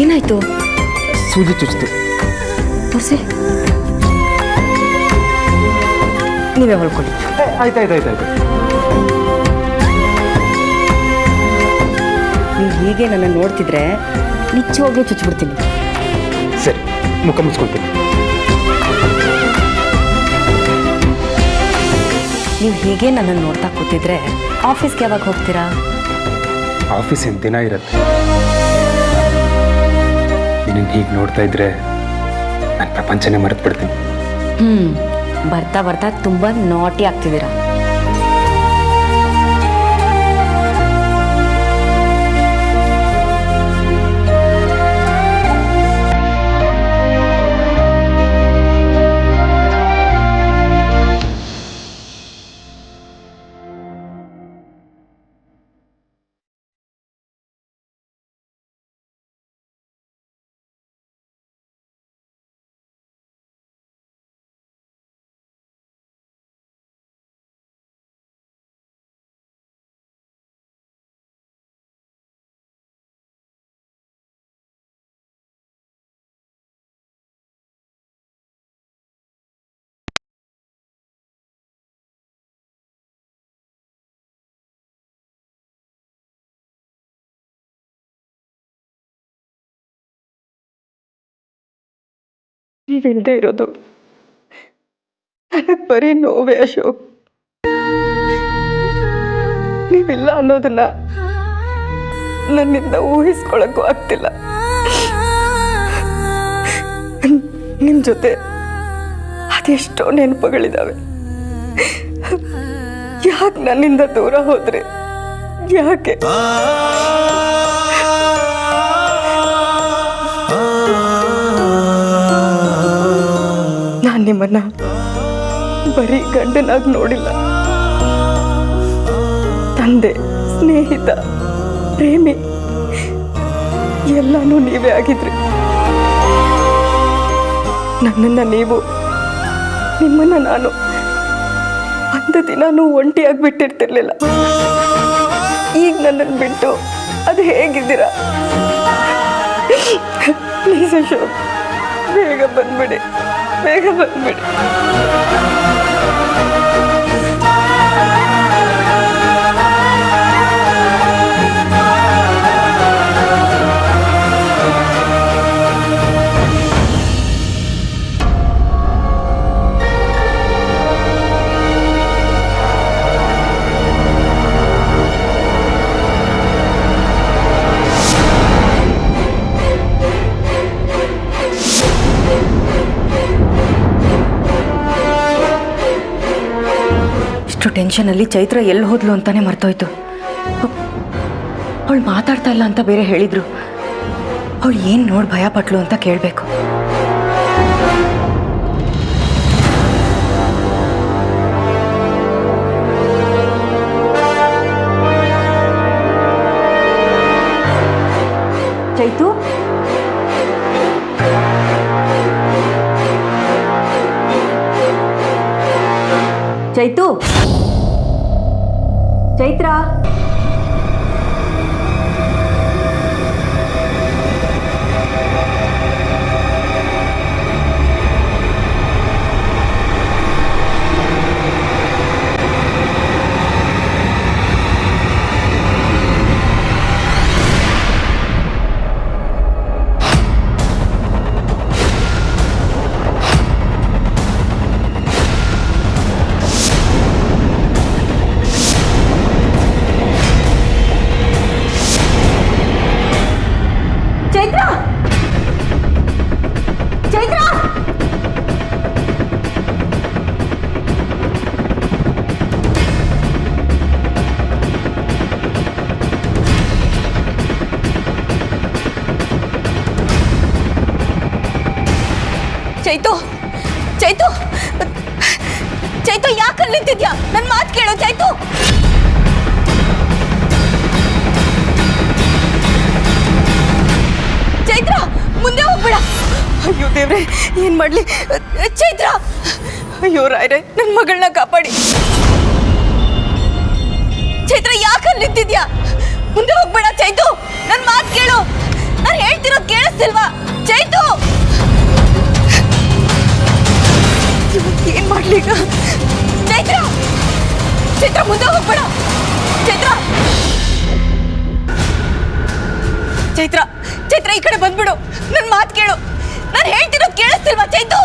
ಏನಾಯ್ತು? ಸೂಜಿ ಚುಚ್ಚಿತು. ತೋರಿಸಿ. ನೀವೇ ಹೊಳ್ಕೊಳ್ಳಿ. ಆಯ್ತಾಯ್ತಾಯ್ತಾಯ್ತು. ನೀವು ಹೀಗೆ ನನ್ನ ನೋಡ್ತಿದ್ರೆ ನಿಜವಾಗ್ಲೂ ಚುಚ್ಚಿಬಿಡ್ತೀನಿ. ಸರಿ, ಮುಖ ಮುಚ್ಕೊಳ್ತೀನಿ. ನೀವು ಹೀಗೆ ನನ್ನನ್ನು ನೋಡ್ತಾ ಕೂತಿದ್ರೆ ಆಫೀಸ್ಗೆ ಯಾವಾಗ ಹೋಗ್ತೀರಾ? ಆಫೀಸ್ ಏನು ದಿನ ಇರುತ್ತೆ. ನೀನು ಹೀಗೆ ನೋಡ್ತಾ ಇದ್ರೆ ನನ್ನ ಪ್ರಪಂಚನೇ ಮರೆತು ಬಿಡ್ತೀನಿ. ಬರ್ತಾ ಬರ್ತಾ ತುಂಬ ನಾಟಿ ಆಗ್ತಿದ್ದೀರಾ. ನೀವಿಲ್ಲದೆ ಇರೋದು ನನಗೆ ಬರೀ ನೋವೇ ಅಶೋಕ್. ನೀವಿಲ್ಲ ಅನ್ನೋದನ್ನ ನನ್ನಿಂದ ಊಹಿಸ್ಕೊಳಕ್ಕೂ ಆಗ್ತಿಲ್ಲ. ನಿಮ್ಮ ಜೊತೆ ಅದೆಷ್ಟೋ ನೆನಪುಗಳಿದ್ದಾವೆ. ಯಾಕೆ ನನ್ನಿಂದ ದೂರ ಹೋದ್ರೆ? ಯಾಕೆ? ನಾನು ನಿಮ್ಮನ್ನ ಬರೀ ಗಂಡನಾಗಿ ನೋಡಿಲ್ಲ. ತಂದೆ, ಸ್ನೇಹಿತ, ಪ್ರೇಮಿ ಎಲ್ಲಾನು ನೀವೇ ಆಗಿದ್ರಿ. ನನ್ನನ್ನು ನೀವು, ನಿಮ್ಮನ್ನ ನಾನು ಒಂದು ದಿನಾನು ಒಂಟಿಯಾಗಿ ಬಿಟ್ಟಿರ್ತಿರ್ಲಿಲ್ಲ. ಈಗ ನನ್ನನ್ನು ಬಿಟ್ಟು ಅದು ಹೇಗಿದ್ದೀರಾ? ಪ್ಲೀಸ್ ಅಶೋಕ್, ಬೇಗ ಬಂದ್ಬಿಡಿ, ಬೇಗ ಬಂದ್ಬಿಡಿ. ಇಷ್ಟು ಟೆನ್ಷನಲ್ಲಿ ಚೈತ್ರ ಎಲ್ಲಿ ಹೋದ್ಲು ಅಂತಾನೆ ಮರ್ತೋಯ್ತು. ಅವಳು ಮಾತಾಡ್ತಾ ಇಲ್ಲ ಅಂತ ಬೇರೆ ಹೇಳಿದ್ರು. ಅವಳು ಏನು ನೋಡಿ ಭಯ ಪಟ್ಲು ಅಂತ ಕೇಳಬೇಕು. ಚೈತು, ಚೈತು, ಚೈತ್ರ, ಚೈತು, ಚೈತು, ಚೈತು, ಯಾಕೆ ನಿಂತಿದ್ಯಾ? ನನ್ನ ಮಾತು ಕೇಳು ಚೈತು. ಚೈತ್ರ, ಮುಂದೆ ಹೋಗ್ಬೇಡ. ಅಯ್ಯೋ ದೇವ್ರೆ, ಏನ್ ಮಾಡ್ಲಿ? ಚೈತ್ರ, ಅಯ್ಯೋ ರಾಯ್ರೆ, ನನ್ನ ಮಗಳನ್ನ ಕಾಪಾಡಿ. ಚೈತ್ರ, ಯಾಕೆ ನಿಂತಿದ್ಯಾ? ಮುಂದೆ ಹೋಗ್ಬೇಡ ಚೈತು, ನನ್ನ ಮಾತು ಕೇಳು. ಹೇಳ್ತಿರೋದು ಕೇಳಿಸ್ತಿಲ್ವಾ ಚೈತು? ಏನ್ ಮಾಡ್ಲಿ ಈಗ? ಚೈತ್ರ ಚೈತ್ರ ಮುಂದೆ ಹೋಗ್ಬೇಡ. ಚೈತ್ರ ಚೈತ್ರ ಚೈತ್ರ ಈ ಕಡೆ ಬಂದ್ಬಿಡು. ನನ್ ಮಾತು ಕೇಳು. ನಾನು ಹೇಳ್ತಿರೋದು ಕೇಳಿಸ್ತಿಲ್ವಾ ಚೈತು?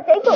ಚೈತು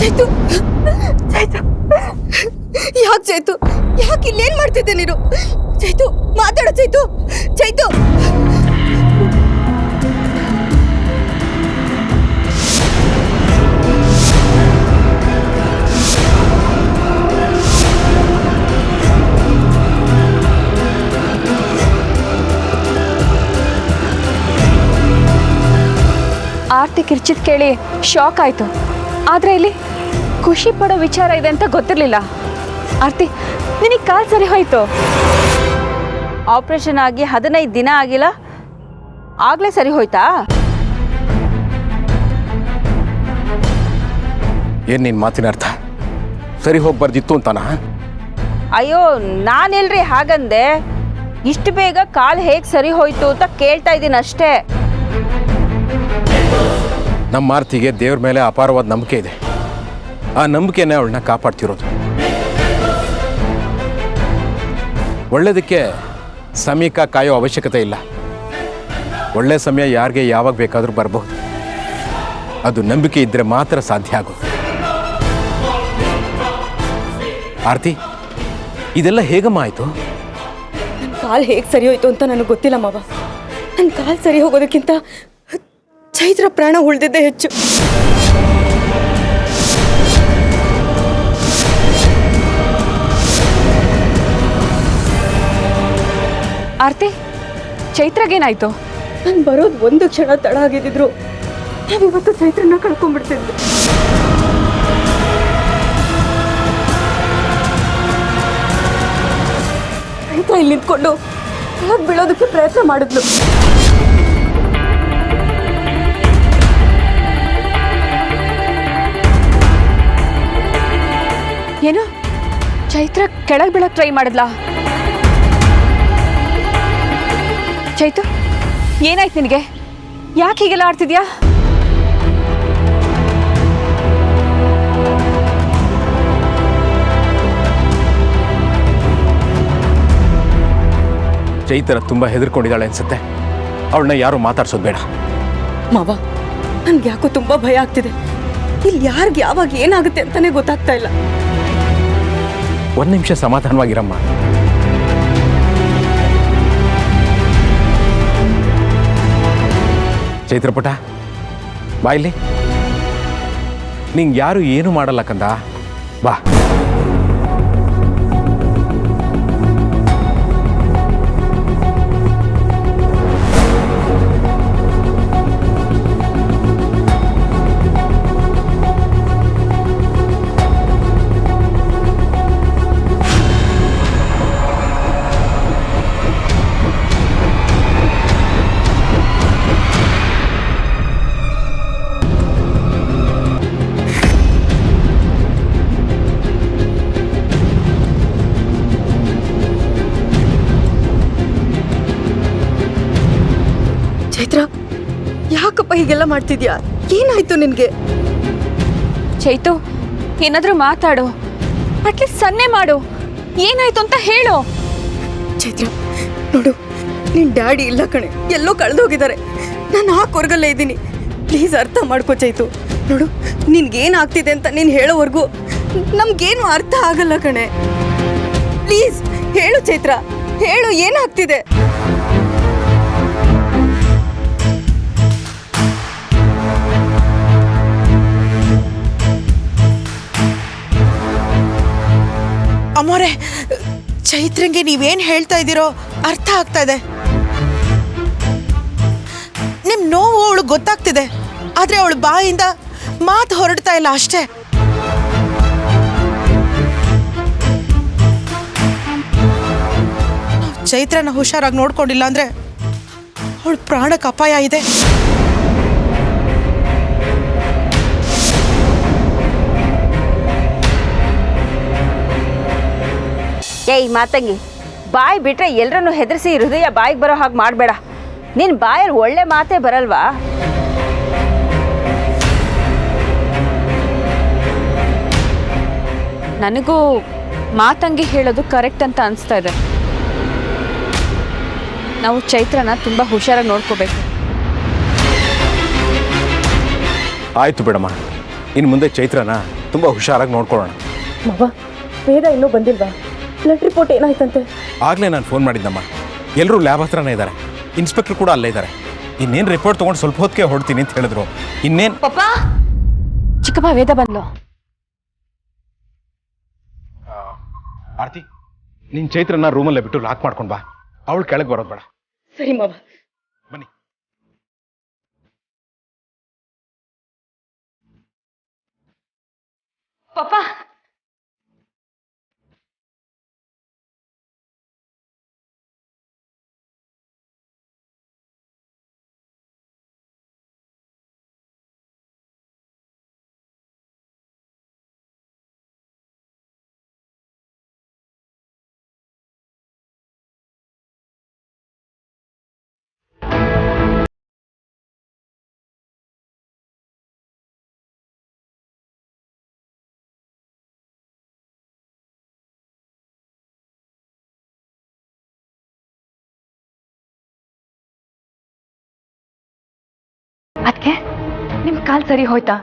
ಚೈತು ಚೈತು ಯಾಕೆ ಚೈತು? ಯಾಕೆ ಇಲ್ಲೇನ್ ಮಾಡ್ತಿದ್ದೆ ನೀನು? ಚೈತು ಮಾತಾಡು ಚೈತು. ಚೈತು ಆರ್ತಿ ಕಿರ್ಚಿದ್ ಕೇಳಿ ಶಾಕ್ ಆಯಿತು. ಆದರೆ ಇಲ್ಲಿ ಖುಷಿ ಪಡೋ ವಿಚಾರ ಇದೆ ಅಂತ ಗೊತ್ತಿರಲಿಲ್ಲ. ಆರ್ತಿ, ನಿನಗೆ ಕಾಲು ಸರಿ ಹೋಯಿತು. ಆಪರೇಷನ್ ಆಗಿ 15 ದಿನ ಆಗಿಲ್ಲ, ಆಗಲೇ ಸರಿ ಹೋಯ್ತಾ? ಏನು ನಿನ್ನ ಮಾತಿನ ಅರ್ಥ? ಸರಿ ಹೋಗ್ಬಾರ್ದಿತ್ತು ಅಂತಾನ? ಅಯ್ಯೋ ನಾನೆಲ್ರಿ ಹಾಗಂದೆ. ಇಷ್ಟು ಬೇಗ ಕಾಲು ಹೇಗೆ ಸರಿ ಹೋಯ್ತು ಅಂತ ಕೇಳ್ತಾ ಇದ್ದೀನಿ ಅಷ್ಟೇ. ನಮ್ಮ ಆರ್ತಿಗೆ ದೇವ್ರ ಮೇಲೆ ಅಪಾರವಾದ ನಂಬಿಕೆ ಇದೆ. ಆ ನಂಬಿಕೆನೇ ಅವಳನ್ನ ಕಾಪಾಡ್ತಿರೋದು. ಒಳ್ಳೆಯದಕ್ಕೆ ಸಮಯಕ್ಕೆ ಕಾಯೋ ಅವಶ್ಯಕತೆ ಇಲ್ಲ. ಒಳ್ಳೆಯ ಸಮಯ ಯಾರಿಗೆ ಯಾವಾಗ ಬೇಕಾದರೂ ಬರಬಹುದು. ಅದು ನಂಬಿಕೆ ಇದ್ದರೆ ಮಾತ್ರ ಸಾಧ್ಯ ಆಗೋದು. ಆರ್ತಿ, ಇದೆಲ್ಲ ಹೇಗಮ್ಮ ಆಯಿತು? ನನ್ನ ಕಾಲು ಹೇಗೆ ಸರಿ ಹೋಯ್ತು ಅಂತ ನನಗೆ ಗೊತ್ತಿಲ್ಲ ಮಾವ. ನನ್ನ ಕಾಲು ಸರಿ ಹೋಗೋದಕ್ಕಿಂತ ಚೈತ್ರ ಪ್ರಾಣ ಉಳಿದಿದ್ದೇ ಹೆಚ್ಚು. ಆರ್ತಿ, ಚೈತ್ರಗೇನಾಯ್ತು? ನಾನು ಬರೋದು ಒಂದು ಕ್ಷಣ ತಡ ಆಗಿದ್ದಿದ್ರು ನಾವಿವತ್ತು ಚೈತ್ರನ ಕಳ್ಕೊಂಡ್ಬಿಡ್ತಿದ್ವಿ. ಚೈತ್ರ ಇಲ್ಲಿ ನಿಂತ್ಕೊಂಡು ಕೆಳಗೆ ಬೀಳೋದಕ್ಕೆ ಪ್ರಯತ್ನ ಮಾಡಿದ್ಲು. ಏನು, ಚೈತ್ರ ಕೆಳಗೆ ಬೀಳಕ್ಕೆ ಟ್ರೈ ಮಾಡಿದ್ಲಾ? ಚೈತು, ಏನಾಯ್ತು ನಿನಗೆ? ಯಾಕೆ ಹೀಗೆಲ್ಲ ಆಡ್ತಿದ್ಯಾ? ಚೈತ್ರ ತುಂಬ ಹೆದರ್ಕೊಂಡಿದ್ದಾಳೆ ಅನ್ಸುತ್ತೆ. ಅವಳನ್ನ ಯಾರು ಮಾತಾಡ್ಸೋದು ಬೇಡ. ಮಾವ, ನನ್ಗೆ ಯಾಕೋ ತುಂಬಾ ಭಯ ಆಗ್ತಿದೆ. ಇಲ್ಲಿ ಯಾರಿಗೆ ಯಾವಾಗ ಏನಾಗುತ್ತೆ ಅಂತಾನೆ ಗೊತ್ತಾಗ್ತಾ ಇಲ್ಲ. ಒಂದು ನಿಮಿಷ ಸಮಾಧಾನವಾಗಿರಮ್ಮ. ಚೈತ್ರಪುಟ ಬಾ ಇಲ್ಲಿ. ನಿಂಗೆ ಯಾರು ಏನು ಮಾಡಲ್ಲ ಕಂದ, ಬಾ. ಚೈತ್ರ, ಯಾಕಪ್ಪ ಹೀಗೆಲ್ಲ ಮಾಡ್ತಿದ್ಯಾ? ಏನಾಯ್ತು ನಿನ್ಗೆ? ಚೈತು, ಏನಾದರೂ ಮಾತಾಡು, ಅಟ್ಲೀಸ್ಟ್ ಸನ್ನೆ ಮಾಡು. ಏನಾಯ್ತು ಅಂತ ಹೇಳು. ಚೈತ್ರ ನೋಡು, ನಿನ್ ಡ್ಯಾಡಿ ಇಲ್ಲ ಕಣೆ, ಎಲ್ಲೋ ಕಳೆದೋಗಿದ್ದಾರೆ. ನಾನು ಆ ಕೊರಗಲ್ಲೇ ಇದ್ದೀನಿ. ಪ್ಲೀಸ್ ಅರ್ಥ ಮಾಡ್ಕೋ ಚೈತು. ನೋಡು, ನಿನ್ಗೇನಾಗ್ತಿದೆ ಅಂತ ನೀನು ಹೇಳೋವರೆಗೂ ನಮ್ಗೇನು ಅರ್ಥ ಆಗಲ್ಲ ಕಣೆ. ಪ್ಲೀಸ್ ಹೇಳು ಚೈತ್ರ, ಹೇಳು ಏನಾಗ್ತಿದೆ. ಅಮ್ಮೋರೆ, ಚೈತ್ರಂಗೆ ನೀವೇನು ಹೇಳ್ತಾ ಇದ್ದೀರೋ ಅರ್ಥ ಆಗ್ತಾ ಇದೆ. ನಿಮ್ಮ ನೋವು ಅವಳು ಗೊತ್ತಾಗ್ತಿದೆ, ಆದರೆ ಅವಳು ಬಾಯಿಂದ ಮಾತು ಹೊರಡ್ತಾ ಇಲ್ಲ ಅಷ್ಟೇ. ಚೈತ್ರನ ಹುಷಾರಾಗಿ ನೋಡ್ಕೊಂಡಿಲ್ಲ ಅಂದ್ರೆ ಅವಳು ಪ್ರಾಣಕ್ಕೆ ಅಪಾಯ ಇದೆ. ಏಯ್ ಮಾತಂಗಿ, ಬಾಯಿ ಬಿಟ್ರೆ ಎಲ್ಲರನ್ನು ಹೆದರಿಸಿ ಹೃದಯ ಬಾಯಿಗೆ ಬರೋ ಹಾಗೆ ಮಾಡಬೇಡ. ನಿನ್ನ ಬಾಯಲ್ಲಿ ಒಳ್ಳೆ ಮಾತೇ ಬರಲ್ವಾ? ನನಗೂ ಮಾತಂಗಿ ಹೇಳೋದು ಕರೆಕ್ಟ್ ಅಂತ ಅನಿಸ್ತಾ ಇದೆ. ನಾವು ಚೈತ್ರನ ತುಂಬ ಹುಷಾರಾಗಿ ನೋಡ್ಕೋಬೇಕು. ಆಯಿತು ಬಿಡಮ್ಮ, ಇನ್ನು ಮುಂದೆ ಚೈತ್ರನ ತುಂಬ ಹುಷಾರಾಗಿ ನೋಡ್ಕೊಳ್ಳೋಣ. ಮಾವ, ವೇದ ಇನ್ನೂ ಬಂದಿಲ್ವಾ? ಬ್ಲಡ್ ರಿಪೋರ್ಟ್ ಏನಾಯ್ತಂತೆ? ಆಗಲೇ ನಾನು ಫೋನ್ ಮಾಡಿದ್ದಮ್ಮ. ಎಲ್ಲರೂ ಲ್ಯಾಬ್ ಹತ್ರನೇ ಇದ್ದಾರೆ, ಇನ್ಸ್ಪೆಕ್ಟರ್ ಕೂಡ ಅಲ್ಲೇ ಇದ್ದಾರೆ. ಇನ್ನೇನು ರಿಪೋರ್ಟ್ ತೊಗೊಂಡು ಸ್ವಲ್ಪ ಹೊತ್ತಿಗೆ ಹೊಡ್ತೀನಿ ಅಂತ ಹೇಳಿದ್ರು. ಇನ್ನೇನು ಪಾಪ, ಚಿಕ್ಕಪ್ಪ ವೇದ ಬಂದ್ಲು. ಆರ್ತಿ, ನಿನ್ನ ಚೈತ್ರನ ರೂಮಲ್ಲೇ ಬಿಟ್ಟು ಲಾಕ್ ಮಾಡ್ಕೊಂಡು ಬಾ. ಅವಳು ಕೆಳಗೆ ಬರೋದು ಬೇಡ. ಸರಿ ಮಾವ. ಬನ್ನಿ. ಪಾಪ, ಅದಕ್ಕೆ ನಿಮ್ಮ ಕಾಲು ಸರಿ ಹೋಯ್ತಾ?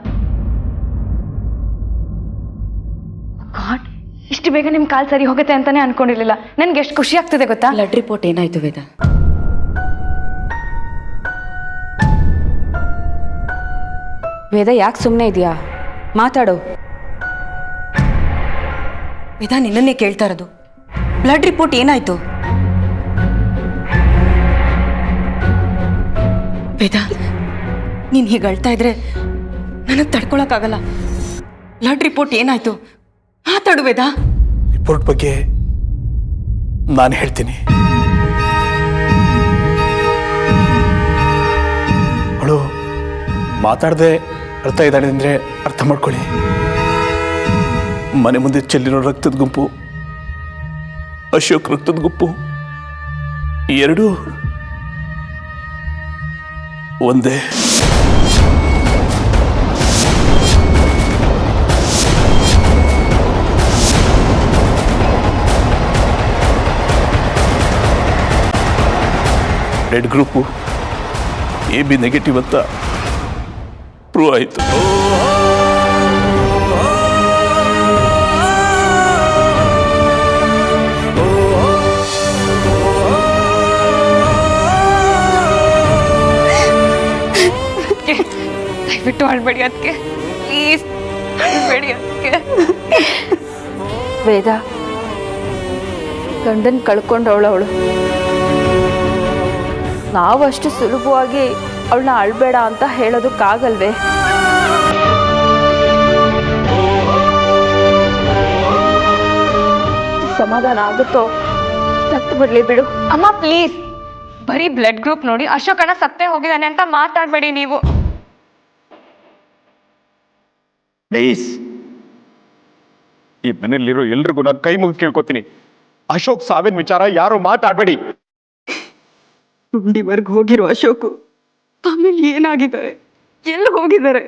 ಗಾಡ್, ಇಷ್ಟು ಬೇಗ ನಿಮ್ಮ ಕಾಲು ಸರಿ ಹೋಗುತ್ತೆ ಅಂತಾನೆ ಅನ್ಕೊಂಡಿರ್ಲಿಲ್ಲ. ನನ್ಗೆ ಎಷ್ಟು ಖುಷಿ ಆಗ್ತಿದೆ ಗೊತ್ತಾ? ಬ್ಲಡ್ ರಿಪೋರ್ಟ್ ಏನಾಯ್ತು ವೇದ? ವೇದ, ಯಾಕೆ ಸುಮ್ಮನೆ ಇದೆಯಾ? ಮಾತಾಡು. ವೇದ, ನಿನ್ನನ್ನೇ ಕೇಳ್ತಾ ಇರೋದು. ಬ್ಲಡ್ ರಿಪೋರ್ಟ್ ಏನಾಯ್ತು? ವೇದ, ನೀನು ಹೀಗೆ ಅಳ್ತಾ ಇದ್ರೆ ನನಗೆ ತಡ್ಕೊಳಕ್ಕಾಗಲ್ಲ. ಬ್ಲಡ್ ರಿಪೋರ್ಟ್ ಏನಾಯ್ತು? ಮಾತಾಡು ವೇದ. ರಿಪೋರ್ಟ್ ಬಗ್ಗೆ ನಾನು ಹೇಳ್ತೀನಿ. ಅವಳು ಮಾತಾಡದೆ ಅರ್ಥ ಇದ್ದಾಳೆ ಅಂದರೆ ಅರ್ಥ ಮಾಡ್ಕೊಳ್ಳಿ. ಮನೆ ಮುಂದೆ ಚೆಲ್ಲಿರೋ ರಕ್ತದ ಗುಂಪು, ಅಶೋಕ್ ರಕ್ತದ ಗುಂಪು ಎರಡೂ ಒಂದೇ. ಬ್ಲಡ್ ಗ್ರೂಪು AB ನೆಗೆಟಿವ್ ಅಂತ ಪ್ರೂವ್ ಆಯಿತು. ದಯವಿಟ್ಟು ಅಳ್ಬೇಡಿ ಅದಕ್ಕೆ, ಪ್ಲೀಸ್ ಅಳ್ಬೇಡಿ ಅದಕ್ಕೆ. ವೇದ, ಗಂಡನ್ ಕಳ್ಕೊಂಡವಳು. ನಾವು ಅಷ್ಟು ಸುಲಭವಾಗಿ ಅವಳನ್ನ ಅಳ್ಬೇಡ ಅಂತ ಹೇಳೋದಕ್ಕಾಗಲ್ವೇ? ಸಮಾಧಾನ ಆಗುತ್ತೋ? ಸತ್ತು ಬಿಡ್ಲಿ ಬಿಡು. ಅಮ್ಮ ಪ್ಲೀಸ್, ಬರೀ ಬ್ಲಡ್ ಗ್ರೂಪ್ ನೋಡಿ ಅಶೋಕಣ್ಣ ಸತ್ತೇ ಹೋಗಿದ್ದಾನೆ ಅಂತ ಮಾತಾಡ್ಬೇಡಿ ನೀವು. ಪ್ಲೀಸ್, ಈ ಮನೆಯಲ್ಲಿರೋ ಎಲ್ರಿಗೂ ನಾನು ಕೈ ಮುಗಿ ಕೇಳ್ಕೊತೀನಿ, ಅಶೋಕ್ ಸಾವಿನ ವಿಚಾರ ಯಾರು ಮಾತಾಡ್ಬೇಡಿ. ಗುಂಡಿವರೆಗೆ ಹೋಗಿರೋ ಅಶೋಕು ಆಮೇಲೆ ಏನಾಗಿದ್ದಾರೆ, ಎಲ್ಲಿ ಹೋಗಿದ್ದಾರೆ?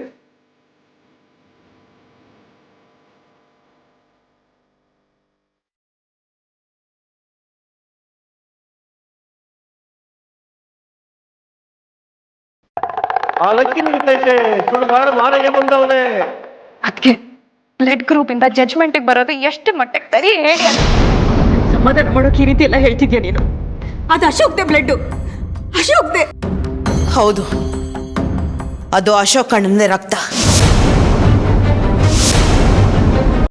ಅದಕ್ಕೆ ಬ್ಲಡ್ ಗ್ರೂಪ್ ಇಂದ ಜಡ್ಜ್ಮೆಂಟಿಗೆ ಬರೋದು ಎಷ್ಟು ಮಟ್ಟಕ್ಕೆ ಸರಿ ಹೇಳಿ. ಸಮಾಧಾನ ಮಾಡೋಕೆ ಈ ರೀತಿ ಎಲ್ಲ ಹೇಳ್ತಿದ್ಯಾ ನೀನು? ಅದು ಅಶೋಕ್ದೆ ಬ್ಲಡ್ಡು, ಅಶೋಕ್ದೆ. ಹೌದು, ಅದು ಅಶೋಕ್ ಅಣ್ಣಂದೇ ರಕ್ತ.